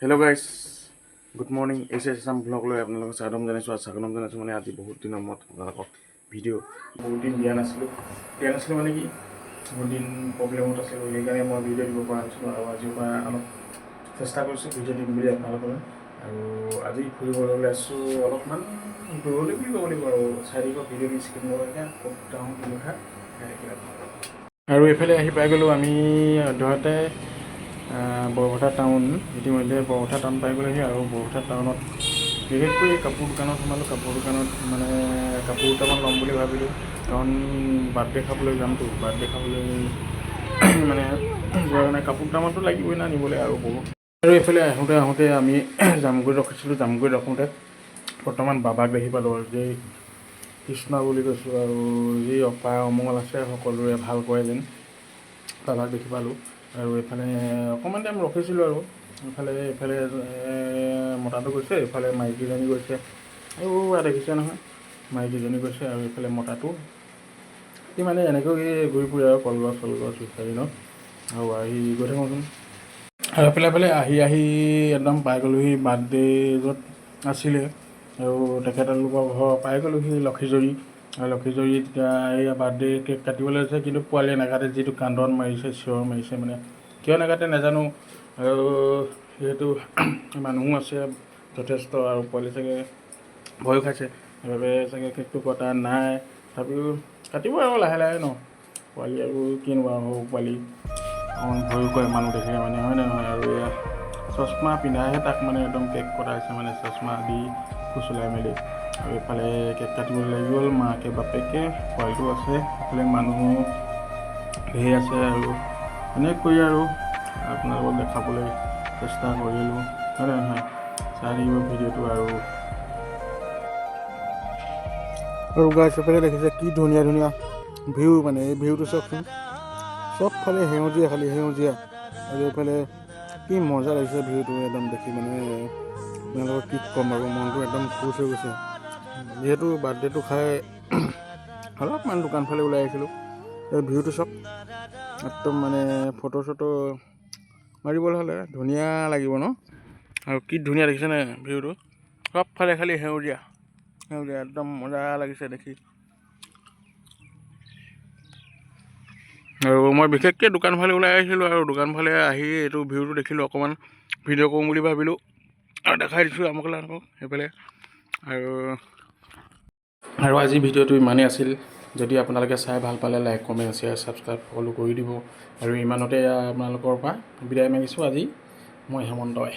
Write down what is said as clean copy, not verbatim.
Hello' guys, good morning. এছাম ব্লগলৈ আপোনালোকক স্বাগতম জনাইছোঁ। আৰু স্বাগতম জনাইছোঁ মানে আজি বহুত দিনৰ মূৰত আপোনালোকক ভিডিঅ' বহুত দিন দিয়া নাছিলোঁ মানে কি বহুত দিন প্ৰব্লেমত আছিলোঁ, সেইকাৰণে মই ভিডিঅ' দিব পৰা নাছিলোঁ। আৰু আজিৰ পৰা অলপ চেষ্টা কৰিছোঁ ভিডিঅ' দিম বুলি আপোনালোকলৈ। আৰু আজি ফুৰিবলৈ ওলাইছোঁ অলপমান দূৰলৈ বুলি ক'ব লাগিব আৰু চাৰিদিনৰ ভিডিঅ' দি স্ক্ৰীণ লগাকৈ ক'ত যাওঁ কি কথা আৰু এইফালে আহি পাই গ'লোঁ আমি অধ্যয়তে বৰপথাৰ টাউন। ইতিমধ্যে বৰপথাৰ টাউন পাই গ'লেহি আৰু বৰপথাৰ টাউনত বিশেষকৈ কাপোৰ দোকানত সোমালোঁ। কাপোৰ দোকানত মানে কাপোৰ দুটামান ল'ম বুলি ভাবিলোঁ, কাৰণ বাৰ্থডে খাবলৈ যামতো। বাৰ্থডে খাবলৈ মানে যোৱাৰ কাৰণে কাপোৰ দুটামানতো লাগিবই না নিবলৈ আৰু বহুত। আৰু এইফালে আহোঁতে আমি জামগুৰিত ৰখিছিলোঁ। জামগুৰিত ৰখোঁতে বৰ্তমান বাবাক দেখি পালোঁ আৰু যি কৃষ্ণ বুলি কৈছোঁ আৰু যি অপায় অমংগল আছে সকলোৰে ভাল কৰে যেন বাবাক দেখি পালোঁ। আৰু এইফালে অকণমান টাইম ৰখিছিলোঁ আৰু এইফালে মতাটো গৈছে, এইফালে মাইকীজনী গৈছে আৰু দেখিছে নহয় মাইকীজনী গৈছে আৰু এইফালে মতাটো সি মানে এনেকৈ ঘূৰি ফুৰে আৰু কলগছ বিচাৰি ন। আৰু আহি গৈ থাকোঁচোন আৰু এইফালে আহি একদম পাই গ'লোহি বাৰ্থডে য'ত আছিলে। আৰু তেখেতলোকৰ ঘৰ পাই গ'লোহি লক্ষীজৰী। আৰু লক্ষীজৰীত এতিয়া এইয়া বাৰ্থডে কেক কাটিবলৈ আছে, কিন্তু পোৱালীয়ে নাকাটে। যিটো কান্দন মাৰিছে, চিঞৰ মাৰিছে, মানে কিয় নাকাটে নাজানো। আৰু যিহেতু মানুহো আছে যথেষ্ট আৰু পোৱালি চাগে ভয় খাইছে, সেইবাবে চাগে কেকটো কটা নাই। তথাপিও কাটিব আৰু লাহে লাহে ন, পোৱালি আৰু কিনো আৰু সৰু পোৱালি অকণমান ভয়ো কৰে মানুহ দেখিলে মানে, হয় নে নহয়। আৰু এয়া চশমা পিন্ধাইহে তাক মানে একদম কেক কটাইছে, মানে চশমা দি ফুচলাই মেলি। আৰু এইফালে কেক কাটিবলৈ লাগি গ'ল মাকে বাপেকে, পোৱালিটো আছে, এইফালে মানুহ ধেৰ আছে। আৰু এনেকৈ আৰু আপোনালোকক দেখাবলৈ চেষ্টা কৰিলোঁ, হয় নে নহয়। চাই থাকিব ভিডিঅ'টো। আৰু গাইছ এইফালে দেখিছে কি ধুনীয়া ধুনীয়া ভিউ, মানে এই ভিউটো চাওকচোন, চবফালে সেউজীয়া, খালি সেউজীয়া। আৰু এইফালে কি মজা লাগিছে ভিউটো একদম দেখি, মানে আপোনালোকক কি ক'ম আৰু মনটো একদম খুচ হৈ গৈছে। যিহেতু বাৰ্থডেটো খাই অলপমান দোকান ফালে ওলাই আহিছিলোঁ। এই ভিউটো চাওক, একদম মানে ফটো চটো মাৰিবলৈ হ'লে ধুনীয়া লাগিব ন। আৰু কি ধুনীয়া দেখিছেনে ভিউটো, চবফালে খালি সেউজীয়া সেউজীয়া, একদম মজা লাগিছে দেখি। আৰু মই বিশেষকৈ দোকান ফালে ওলাই আহিছিলোঁ, আৰু দোকান ফালে আহি এইটো ভিউটো দেখিলোঁ, অকণমান ভিডিঅ' কৰোঁ বুলি ভাবিলোঁ আৰু দেখাই দিছোঁ আপোনালোকক সেইফালে। আৰু আজি ভিডিঅ'টো ইমানেই আছিল। যদি আপোনালোকে চাই ভাল পালে লাইক কমেণ্ট শ্বেয়াৰ ছাবস্ক্ৰাইব সকলো কৰি দিব। আৰু ইমানতে আপোনালোকৰ পৰা বিদায় মাগিছোঁ আজি মই হেমন্তই।